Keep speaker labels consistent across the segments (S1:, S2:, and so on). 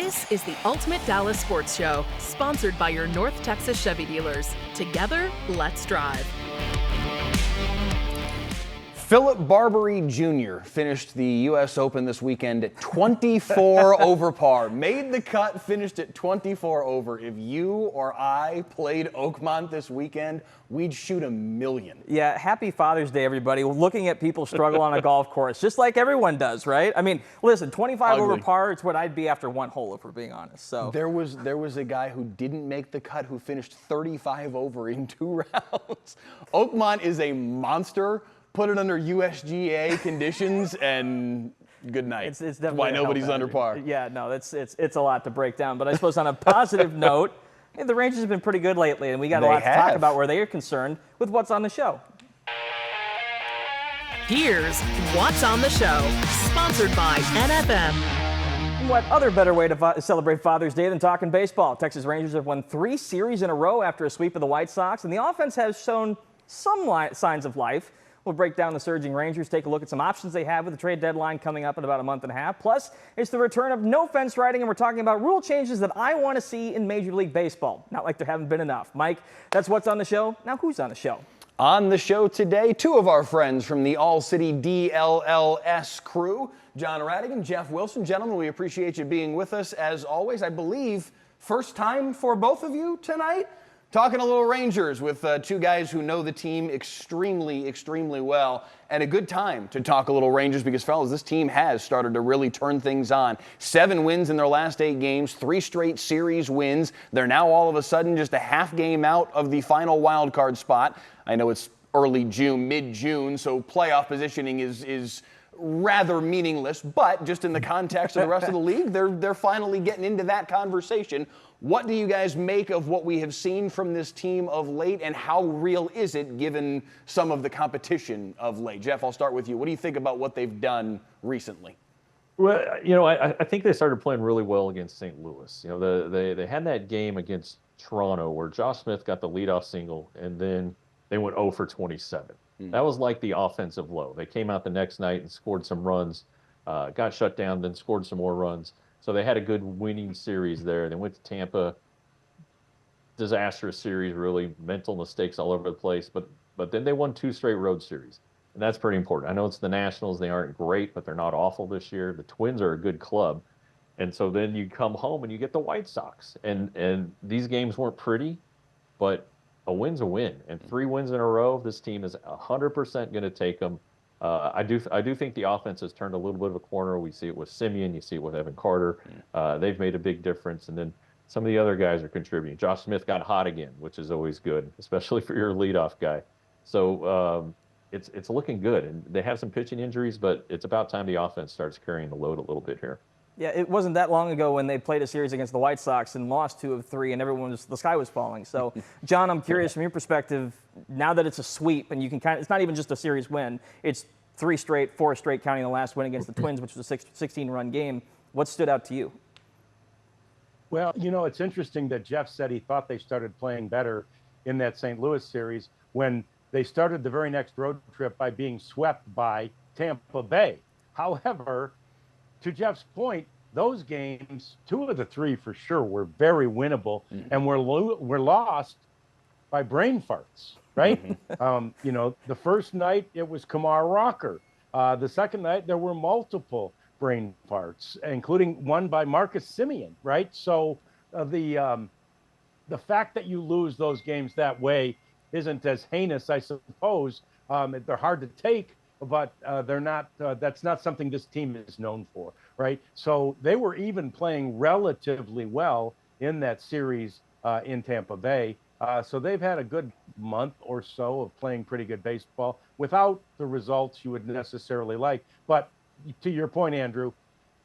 S1: This is the Ultimate Dallas Sports Show, sponsored by your North Texas Chevy dealers. Together, let's drive.
S2: Philip Barbary Jr. finished the U.S. Open this weekend at 24 over par. Made the cut, finished at 24 over. If you or I played Oakmont this weekend, we'd shoot a million.
S3: Yeah, happy Father's Day, everybody. We're looking at people struggle on a golf course, just like everyone does, right? I mean, listen, 25 over par, it's what I'd be after one hole, if we're being honest. So
S2: there was a guy who didn't make the cut who finished 35 over in 2 rounds. Oakmont is a monster. Put it under USGA conditions, and good night.
S3: It's definitely
S2: why nobody's under par.
S3: Yeah, no, it's a lot to break down. But I suppose on a positive note, the Rangers have been pretty good lately, and we got a lot to talk about where they are concerned with what's on the show.
S1: Here's What's on the Show, sponsored by NFM.
S3: What other better way to celebrate Father's Day than talking baseball? Texas Rangers have won 3 series in a row after a sweep of the White Sox, and the offense has shown some signs of life. We'll break down the surging Rangers, take a look at some options they have with the trade deadline coming up in about a month and a half. Plus, it's the return of no fence riding, and we're talking about rule changes that I want to see in Major League Baseball. Not like there haven't been enough. Mike, that's what's on the show. Now, who's on the show?
S2: On the show today, 2 of our friends from the All-City DLLS crew, John Rhadigan, Jeff Wilson. Gentlemen, we appreciate you being with us as always. I believe first time for both of you tonight. Talking a little Rangers with 2 guys who know the team extremely, extremely well, and a good time to talk a little Rangers because, fellas, this team has started to really turn things on. 7 wins in their last 8 games, 3 straight series wins. They're now all of a sudden just a half game out of the final wild card spot. I know it's early June, mid-June, so playoff positioning is rather meaningless, but just in the context of the rest of the league, they're finally getting into that conversation. What do you guys make of what we have seen from this team of late, and how real is it given some of the competition of late? Jeff, I'll start with you. What do you think about what they've done recently?
S4: Well, I think they started playing really well against St. Louis. They had that game against Toronto where Josh Smith got the leadoff single, and then they went 0 for 27. That was like the offensive low. They came out the next night and scored some runs, got shut down, then scored some more runs. So they had a good winning series there. They went to Tampa, disastrous series, really, mental mistakes all over the place. But then they won 2 straight road series, and that's pretty important. I know it's the Nationals. They aren't great, but they're not awful this year. The Twins are a good club. And so then you come home and you get the White Sox. And these games weren't pretty, but a win's a win. And 3 wins in a row, this team is 100% going to take them. I do think the offense has turned a little bit of a corner. We see it with Simeon. You see it with Evan Carter. They've made a big difference. And then some of the other guys are contributing. Josh Smith got hot again, which is always good, especially for your leadoff guy. So it's looking good. And they have some pitching injuries, but it's about time the offense starts carrying the load a little bit here.
S3: Yeah, it wasn't that long ago when they played a series against the White Sox and lost 2 of 3, and the sky was falling. So, John, I'm curious from your perspective, now that it's a sweep and you can it's not even just a series win, it's 3 straight, 4 straight, counting the last win against the Twins, which was a 16-run game. What stood out to you?
S5: Well, it's interesting that Jeff said he thought they started playing better in that St. Louis series when they started the very next road trip by being swept by Tampa Bay. However, to Jeff's point, those games, 2 of the 3 for sure, were very winnable, and were lost by brain farts, right? The first night it was Kamar Rocker. The second night there were multiple brain farts, including one by Marcus Simeon, right? So the fact that you lose those games that way isn't as heinous, I suppose. They're hard to take, but they're not. That's not something this team is known for, right? So they were even playing relatively well in that series in Tampa Bay. So they've had a good month or so of playing pretty good baseball without the results you would necessarily like. But to your point, Andrew,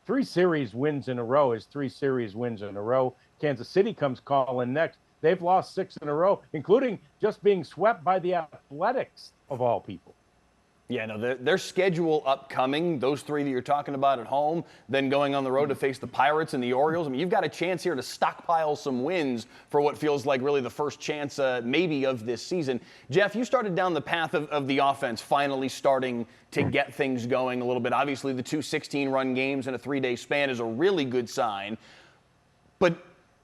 S5: 3 series wins in a row is 3 series wins in a row. Kansas City comes calling next. They've lost 6 in a row, including just being swept by the Athletics of all people.
S2: Yeah, no, their schedule upcoming, those 3 that you're talking about at home, then going on the road to face the Pirates and the Orioles. I mean, you've got a chance here to stockpile some wins for what feels like really the first chance maybe of this season. Jeff, you started down the path of the offense finally starting to get things going a little bit. Obviously, the 2 16-run games in a 3-day span is a really good sign. But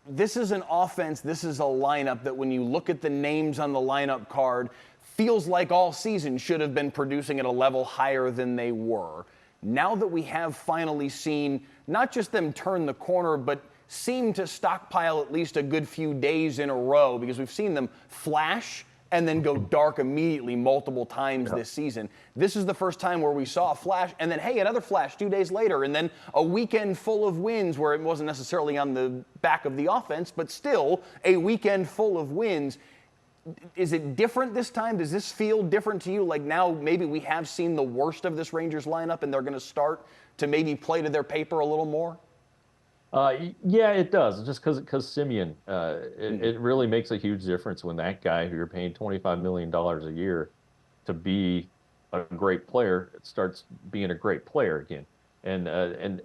S2: this is an offense, this is a lineup that when you look at the names on the lineup card, feels like all season should have been producing at a level higher than they were. Now that we have finally seen not just them turn the corner, but seem to stockpile at least a good few days in a row, because we've seen them flash and then go dark immediately multiple times this season. This is the first time where we saw a flash, and then, hey, another flash 2 days later, and then a weekend full of wins where it wasn't necessarily on the back of the offense, but still a weekend full of wins. Is it different this time? Does this feel different to you? Like now maybe we have seen the worst of this Rangers lineup and they're going to start to maybe play to their paper a little more?
S4: Yeah, it does. Just because Simeon, it really makes a huge difference when that guy who you're paying $25 million a year to be a great player starts being a great player again. And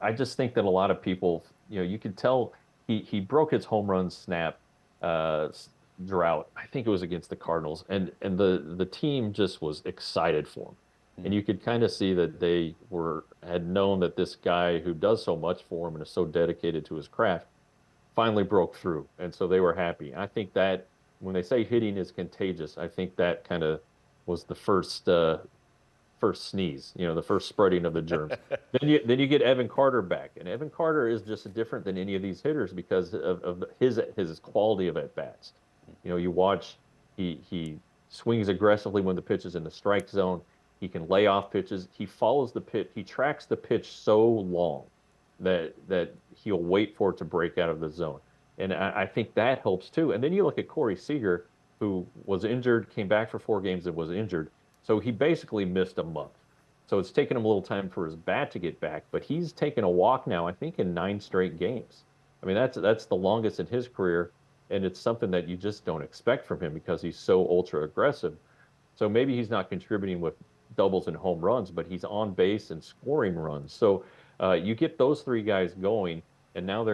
S4: I just think that a lot of people, you can tell he broke his home run snap drought. I think it was against the Cardinals, and the team just was excited for him. And you could kind of see that they had known that this guy who does so much for him and is so dedicated to his craft finally broke through. And so they were happy. I think that when they say hitting is contagious, I think that kind of was the first sneeze, the first spreading of the germs. then you get Evan Carter back. And Evan Carter is just different than any of these hitters because of his quality of at-bats. You watch, he swings aggressively when the pitch is in the strike zone. He can lay off pitches. He follows the pitch. He tracks the pitch so long that he'll wait for it to break out of the zone. And I think that helps too. And then you look at Corey Seager, who was injured, came back for 4 games and was injured. So he basically missed a month. So it's taken him a little time for his bat to get back. But he's taken a walk now, I think, in 9 straight games. I mean, that's the longest in his career. And it's something that you just don't expect from him because he's so ultra aggressive. So maybe he's not contributing with doubles and home runs, but he's on base and scoring runs. So you get those 3 guys going, and now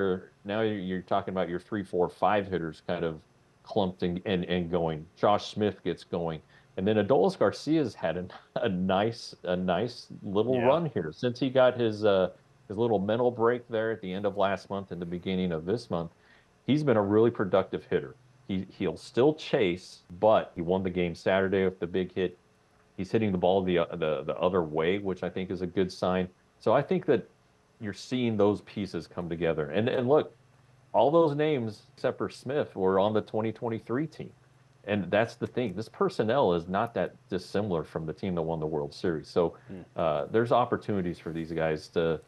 S4: you're talking about your 3, 4, 5 hitters kind of clumped and going. Josh Smith gets going, and then Adolis Garcia's had a nice little run here since he got his little mental break there at the end of last month and the beginning of this month. He's been a really productive hitter. He'll still chase, but he won the game Saturday with the big hit. He's hitting the ball the other way, which I think is a good sign. So I think that you're seeing those pieces come together. And look, all those names except for Smith were on the 2023 team. And that's the thing. This personnel is not that dissimilar from the team that won the World Series. So there's opportunities for these guys to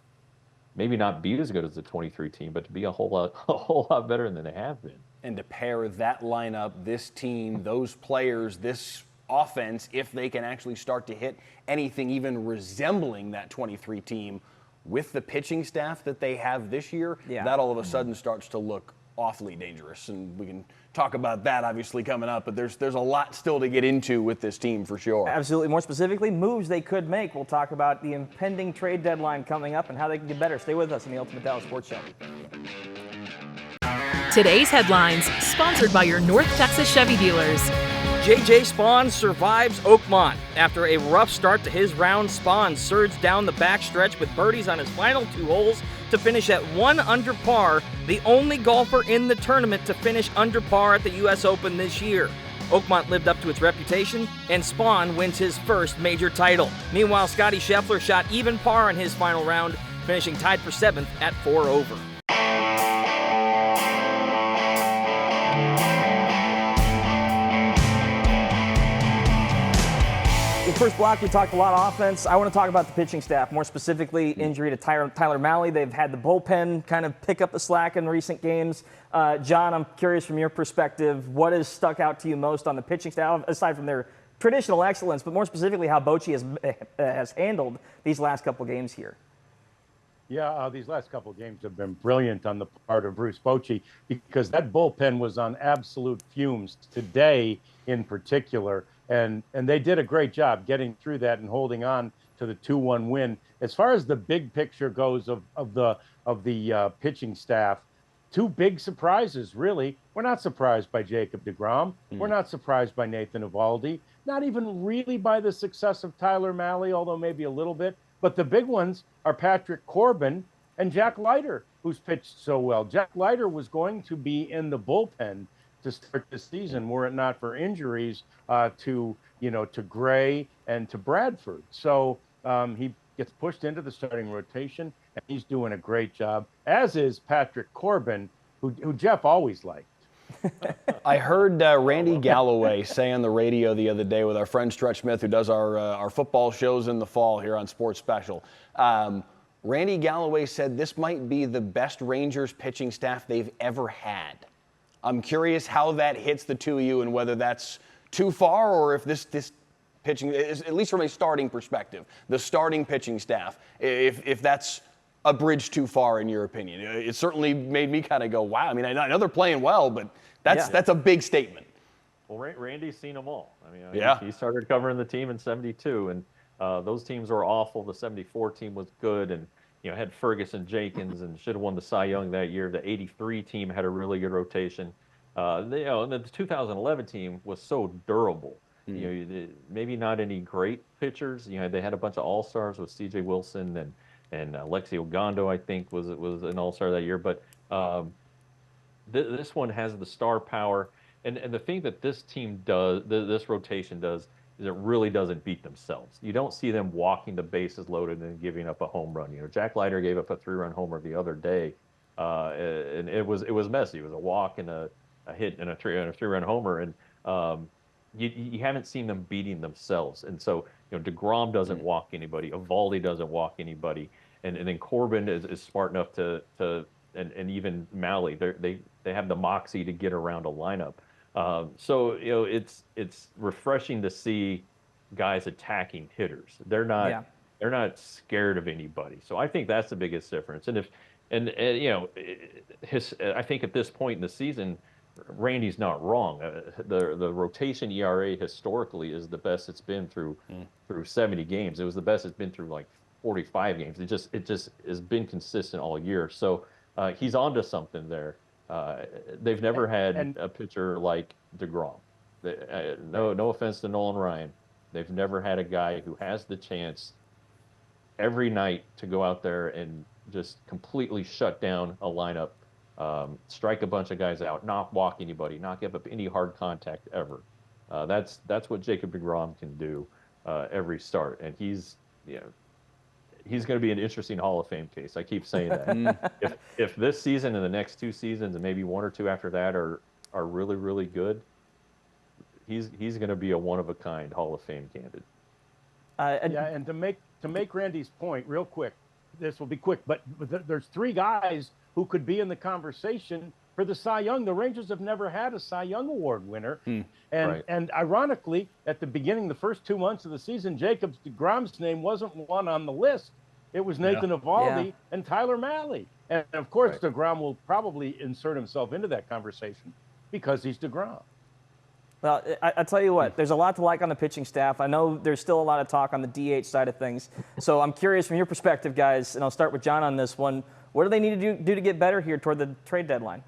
S4: maybe not be as good as the 23 team, but to be a whole lot better than they have been.
S2: And to pair that lineup, this team, those players, this offense, if they can actually start to hit anything even resembling that 23 team with the pitching staff that they have this year, that all of a sudden starts to look awfully dangerous. And we can talk about that obviously coming up, but there's a lot still to get into with this team for sure.
S3: Absolutely. More specifically, moves they could make. We'll talk about the impending trade deadline coming up and how they can get better. Stay with us in the Ultimate Dallas Sports Show.
S1: Today's headlines, sponsored by your North Texas Chevy dealers.
S3: J.J. Spaun survives Oakmont. After a rough start to his round, Spaun surged down the backstretch with birdies on his final 2 holes to finish at 1 under par, the only golfer in the tournament to finish under par at the U.S. Open this year. Oakmont lived up to its reputation, and Spaun wins his first major title. Meanwhile, Scotty Scheffler shot even par in his final round, finishing tied for 7th at 4 over. The first block, we talked a lot of offense. I want to talk about the pitching staff, more specifically injury to Tyler Malley. They've had the bullpen kind of pick up the slack in recent games. John, I'm curious from your perspective, what has stuck out to you most on the pitching staff, aside from their traditional excellence, but more specifically how Bochy has handled these last couple games here?
S5: Yeah, these last couple of games have been brilliant on the part of Bruce Bochy because that bullpen was on absolute fumes today in particular. And they did a great job getting through that and holding on to the 2-1 win. As far as the big picture goes of the pitching staff, 2 big surprises, really. We're not surprised by Jacob deGrom. We're not surprised by Nathan Eovaldi. Not even really by the success of Tyler Malley, although maybe a little bit. But the big ones are Patrick Corbin and Jack Leiter. who's pitched so well. Jack Leiter was going to be in the bullpen to start this season were it not for injuries to Gray and to Bradford. So he gets pushed into the starting rotation, and he's doing a great job, as is Patrick Corbin, who Jeff always liked.
S2: I heard Randy Galloway say on the radio the other day with our friend Stretch Smith, who does our football shows in the fall here on Sports Special. Randy Galloway said this might be the best Rangers pitching staff they've ever had. I'm curious how that hits the two of you and whether that's too far or if this pitching, at least from a starting perspective, the starting pitching staff, if that's a bridge too far in your opinion. It certainly made me kind of go, wow. I mean, I know they're playing well, but that's a big statement.
S4: Well, Randy's seen them all. I mean, he started covering the team in '72, and those teams were awful. The '74 team was good, and had Ferguson, Jenkins, and should have won the Cy Young that year. The '83 team had a really good rotation. And the 2011 team was so durable. Maybe not any great pitchers. They had a bunch of all-stars with C.J. Wilson and Alexi Ogando, I think, was an all-star that year. But this one has the star power. And the thing that this team does, this rotation does, is it really doesn't beat themselves. You don't see them walking the bases loaded and giving up a home run. Jack Leiter gave up a 3-run homer the other day, and it was messy. It was a walk and a hit and a 3-run homer, and you haven't seen them beating themselves. And so DeGrom doesn't walk anybody, Eovaldi doesn't walk anybody, and then Corbin is smart enough to and even Malley, they have the moxie to get around a lineup. So it's refreshing to see guys attacking hitters. They're not scared of anybody. So I think that's the biggest difference. And I think at this point in the season, Randy's not wrong. The rotation ERA historically is the best it's been through 70 games. It was the best it's been through like 45 games. It just has been consistent all year. So he's onto something there. They've never had a pitcher like DeGrom. No offense to Nolan Ryan. They've never had a guy who has the chance every night to go out there and just completely shut down a lineup, strike a bunch of guys out, not walk anybody, not give up any hard contact ever. That's what Jacob DeGrom can do every start, and he's going to be an interesting Hall of Fame case. I keep saying that. If this season and the next 2 seasons and maybe 1 or 2 after that are really, really good, he's going to be a one-of-a-kind Hall of Fame candidate.
S5: And to make Randy's point real quick, this will be quick, but there's 3 guys who could be in the conversation for the Cy Young. The Rangers have never had a Cy Young Award winner. And ironically, at the beginning, the first 2 months of the season, Jacob DeGrom's name wasn't one on the list. It was Nathan Eovaldi and Tyler Malley. And of course, DeGrom will probably insert himself into that conversation because he's DeGrom.
S3: Well, I tell you what, there's a lot to like on the pitching staff. I know there's still a lot of talk on the DH side of things. So I'm curious from your perspective, guys, and I'll start with John on this one. What do they need to do to get better here toward the trade deadline?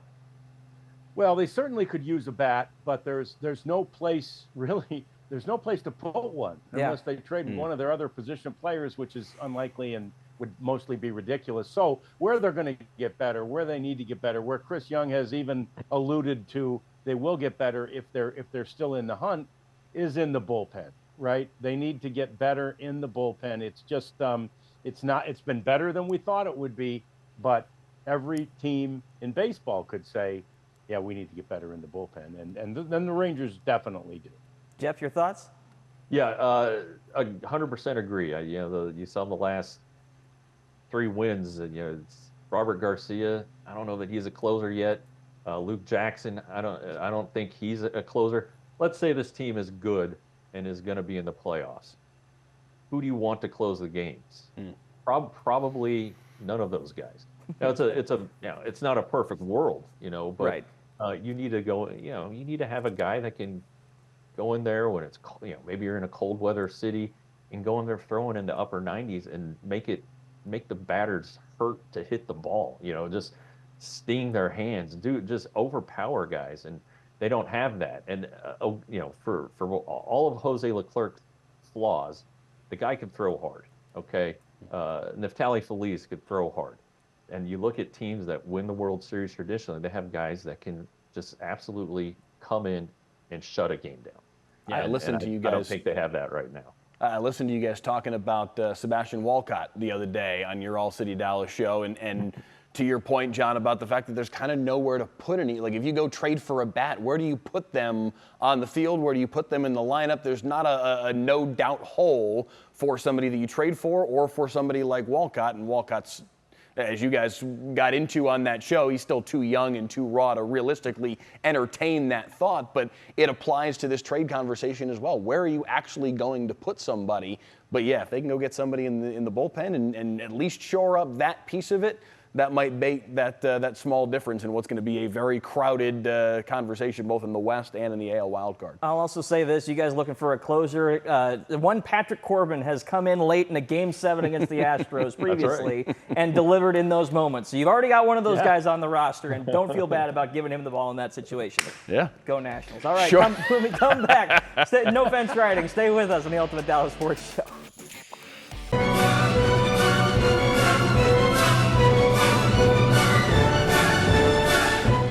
S5: Well, they certainly could use a bat, but there's no place to put one unless they trade one of their other position players, which is unlikely and would mostly be ridiculous. So where they're going to get better, where they need to get better, where Chris Young has even alluded to they will get better if they're still in the hunt, is in the bullpen, right? They need to get better in the bullpen. It's just it's been better than we thought it would be, but every team in baseball could say, yeah, we need to get better in the bullpen, and then the Rangers definitely do.
S3: Jeff, your thoughts?
S4: Yeah, 100% agree. You saw the last 3 wins. It's Robert Garcia. I don't know that he's a closer yet. Luke Jackson. I don't think he's a closer. Let's say this team is good and is going to be in the playoffs. Who do you want to close the games? Probably none of those guys. Now, it's not a perfect world, but you need to go. You need to have a guy that can go in there when it's maybe you're in a cold weather city and go in there throwing in the upper 90s and make the batters hurt to hit the ball. Just sting their hands, just overpower guys, and they don't have that. And for all of Jose Leclerc's flaws, the guy could throw hard. Okay, Neftali Feliz could throw hard. And you look at teams that win the World Series traditionally, they have guys that can just absolutely come in and shut a game down.
S2: Yeah, I listened to you guys.
S4: I don't think they have that right now.
S2: I listened to you guys talking about Sebastian Walcott the other day on your All City Dallas show, and to your point, John, about the fact that there's kind of nowhere to put any. Like, if you go trade for a bat, where do you put them on the field? Where do you put them in the lineup? There's not a no-doubt hole for somebody that you trade for or for somebody like Walcott, and Walcott's, as you guys got into on that show, he's still too young and too raw to realistically entertain that thought, but it applies to this trade conversation as well. Where are you actually going to put somebody? But yeah, if they can go get somebody in the bullpen and at least shore up that piece of it, that might make that small difference in what's going to be a very crowded conversation both in the West and in the AL wildcard.
S3: I'll also say this, you guys looking for a closer. One Patrick Corbin has come in late in a Game 7 against the Astros previously and delivered in those moments. So you've already got one of those guys on the roster, and don't feel bad about giving him the ball in that situation.
S2: Yeah.
S3: Go Nationals. All right,
S2: Sure.
S3: when we come back, no fence riding. Stay with us on the Ultimate Dallas Sports Show.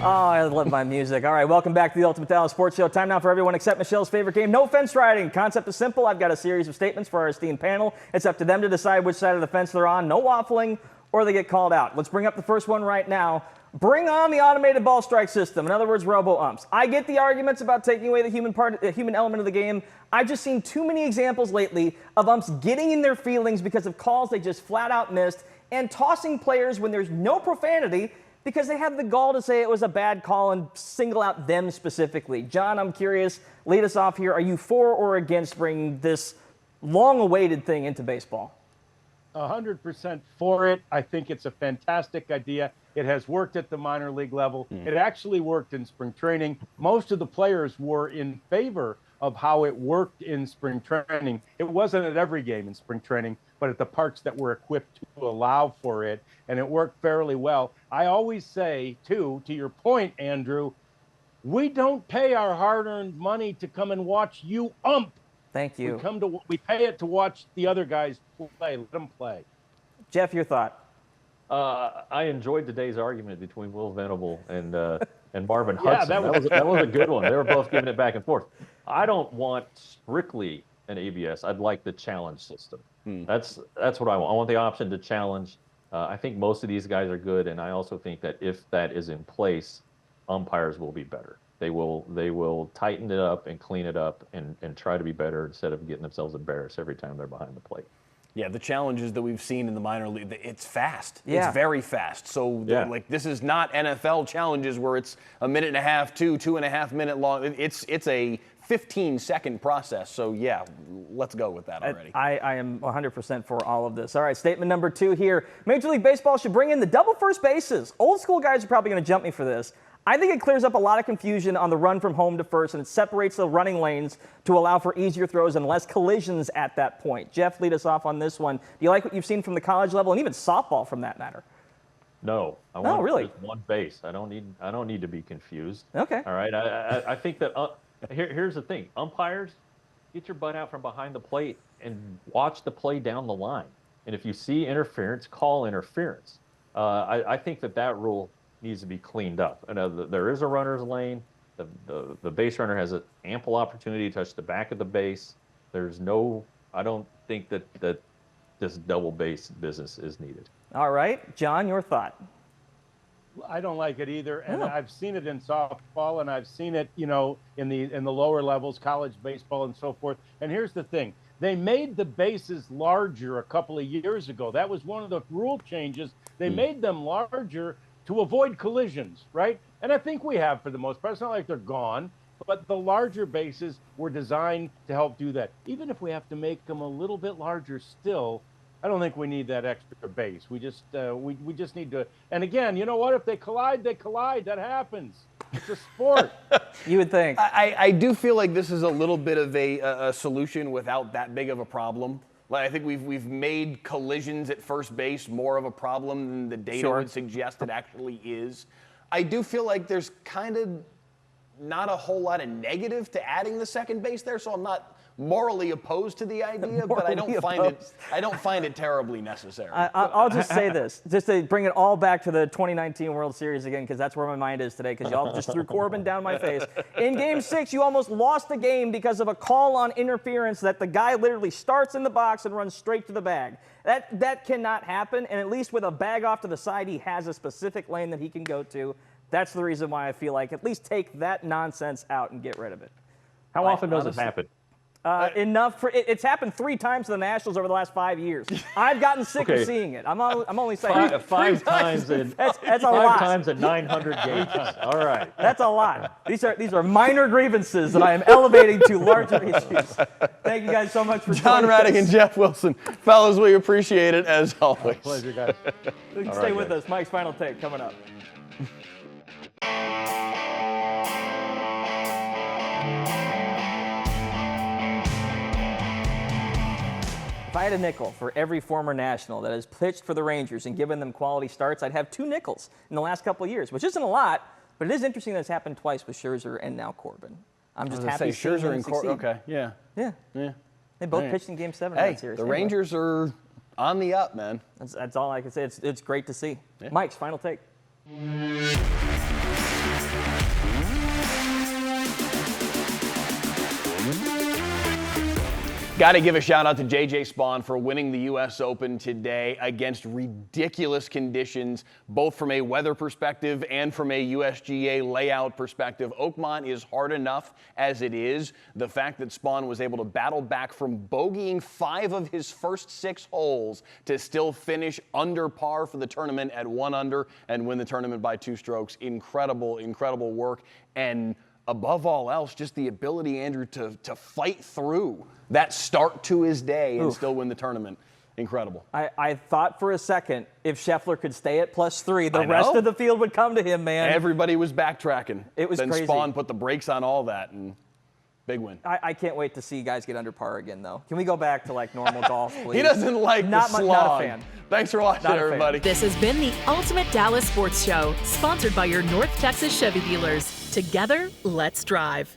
S3: Oh, I love my music. All right, welcome back to the Ultimate Dallas Sports Show. Time now for everyone except Michelle's favorite game, no fence riding. Concept is simple. I've got a series of statements for our esteemed panel. It's up to them to decide which side of the fence they're on. No waffling, or they get called out. Let's bring up the first one right now. Bring on the automated ball strike system. In other words, robo umps. I get the arguments about taking away the human element of the game. I've just seen too many examples lately of umps getting in their feelings because of calls they just flat out missed and tossing players when there's no profanity, because they have the gall to say it was a bad call and single out them specifically. John, I'm curious, lead us off here. Are you for or against bringing this long-awaited thing into baseball?
S5: 100% for it. I think it's a fantastic idea. It has worked at the minor league level. It actually worked in spring training. Most of the players were in favor of how it worked in spring training. It wasn't at every game in spring training, but at the parks that were equipped to allow for it, and it worked fairly well. I always say, too, to your point, Andrew, we don't pay our hard-earned money to come and watch you ump.
S3: Thank you.
S5: We pay it to watch the other guys play. Let them play.
S3: Jeff, your thought?
S4: I enjoyed today's argument between Will Venable and Marvin Hudson. That was a good one. They were both giving it back and forth. I don't want strictly an ABS. I'd like the challenge system. That's what I want. I want the option to challenge. I think most of these guys are good, and I also think that if that is in place, umpires will be better. They will tighten it up and clean it up and try to be better instead of getting themselves embarrassed every time they're behind the plate.
S2: Yeah, the challenges that we've seen in the minor league, it's fast.
S3: Yeah.
S2: It's very fast. So, like, this is not NFL challenges where it's a minute and a half, 2.5 minute long. It's a 15-second process. So, yeah, let's go with that already.
S3: I am 100% for all of this. All right, statement number 2 here. Major League Baseball should bring in the double first bases. Old school guys are probably going to jump me for this. I think it clears up a lot of confusion on the run from home to first, and it separates the running lanes to allow for easier throws and less collisions at that point. Jeff, lead us off on this one. Do you like what you've seen from the college level and even softball, from that matter?
S4: No.
S3: Really?
S4: Just one base. I don't need to be confused.
S3: Okay.
S4: All right. I think that here's the thing. Umpires, get your butt out from behind the plate and watch the play down the line. And if you see interference, call interference. I think that rule needs to be cleaned up. And there is a runner's lane. The base runner has an ample opportunity to touch the back of the base. I don't think that this double base business is needed.
S3: All right, John, your thought?
S5: I don't like it either, and I've seen it in softball, and I've seen it, in the lower levels, college baseball, and so forth. And here's the thing: they made the bases larger a couple of years ago. That was one of the rule changes. They made them larger to avoid collisions, right? And I think we have for the most part. It's not like they're gone, but the larger bases were designed to help do that. Even if we have to make them a little bit larger still, I don't think we need that extra base. We just need to. And again, you know what? If they collide, they collide. That happens. It's a sport.
S3: You would think.
S2: I do feel like this is a little bit of a solution without that big of a problem. Like, I think we've made collisions at first base more of a problem than the data would suggest it actually is. I do feel like there's kind of not a whole lot of negative to adding the second base there, so I'm not morally opposed to the idea, but I don't find it terribly necessary.
S3: I'll just say this, just to bring it all back to the 2019 World Series again, because that's where my mind is today, because y'all just threw Corbin down my face. In Game 6, you almost lost the game because of a call on interference that the guy literally starts in the box and runs straight to the bag. That cannot happen, and at least with a bag off to the side, he has a specific lane that he can go to. That's the reason why I feel like at least take that nonsense out and get rid of it.
S4: How often does it happen?
S3: Enough for it's happened 3 times to the Nationals over the last 5 years. I've gotten sick of seeing it. I'm only saying
S4: five times in
S3: that's a lot.
S4: 5 times in 900 games. All right,
S3: that's a lot. These are minor grievances that I am elevating to larger issues. Thank you guys so much for
S2: John Rhadigan and Jeff Wilson, fellas, we appreciate it as always.
S5: Pleasure, guys.
S3: Stay with us. Mike's final take coming up. If I had a nickel for every former National that has pitched for the Rangers and given them quality starts, I'd have 2 nickels in the last couple of years, which isn't a lot, but it is interesting that it's happened twice with Scherzer and now Corbin. I'm just happy to see
S2: Scherzer and
S3: Corbin.
S2: Okay, yeah.
S3: They both pitched in Game 7 of that series.
S2: The Rangers are on the up, man.
S3: That's all I can say. It's great to see. Yeah. Mike's final take.
S2: Got to give a shout out to J.J. Spaun for winning the U.S. Open today against ridiculous conditions, both from a weather perspective and from a USGA layout perspective. Oakmont is hard enough as it is. The fact that Spaun was able to battle back from bogeying 5 of his first 6 holes to still finish under par for the tournament at 1 under and win the tournament by 2 strokes. Incredible, incredible work. And above all else, just the ability, Andrew, to fight through that start to his day and still win the tournament. Incredible.
S3: I thought for a second if Scheffler could stay at +3, the rest of the field would come to him, man.
S2: Everybody was backtracking.
S3: It was
S2: Then
S3: crazy.
S2: Spaun put the brakes on all that, and big win.
S3: I can't wait to see guys get under par again, though. Can we go back to like normal golf, please?
S2: He doesn't like the slog.
S3: Not a fan.
S2: Thanks for watching, everybody.
S1: This has been the Ultimate Dallas Sports Show, sponsored by your North Texas Chevy dealers. Together, let's drive.